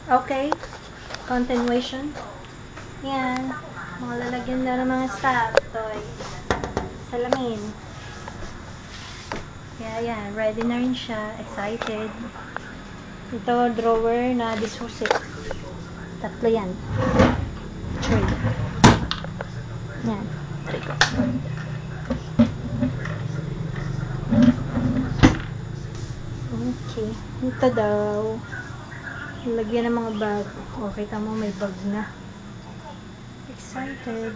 Okay, continuation. Yan, mga lalagyan na ng mga stuff, toys, salamin. Kaya yan, ready na rin siya, excited. Ito, drawer na disusit. Tatlo yan. Three. Yan. Okay. Ito daw. Lagyan ng mga bag. Okay, tama, may bag na. Excited.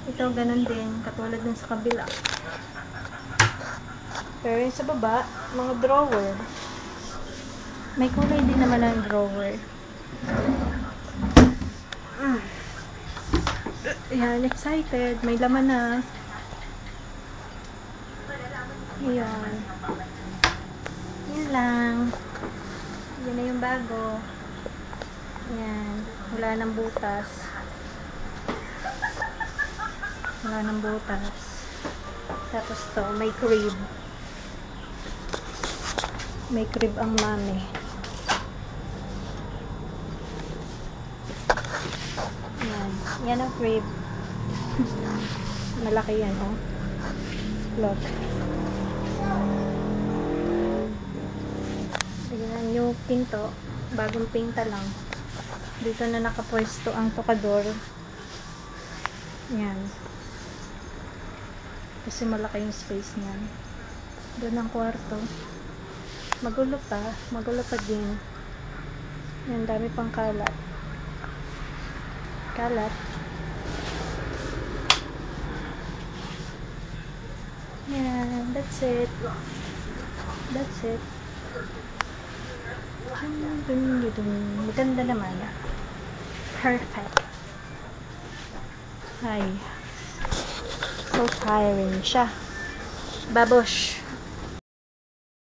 Ito, ganun din. Katulad dun sa kabila. Pero yung sa baba, mga drawer. May kulay din naman ang drawer. Ayan, excited. May laman na. Ayan. Yan lang. Yan na yung bago. Ayan. Wala nang butas. Wala nang butas. Tapos to, may crib. May crib ang mami. Yan. Yan ang crib. Malaki yan, oh. Look. Ayan yung pinto. Bagong pinta lang. Dito na nakapwesto ang tokador. Yan. Kasi malaki yung space niyan. Doon ang kwarto. Magulo pa. Magulo pa din. Yan, dami pang kalat. Kalat. Yan, that's it. That's it. Maganda naman. Perfect. Ay. So tiring siya. Babosh.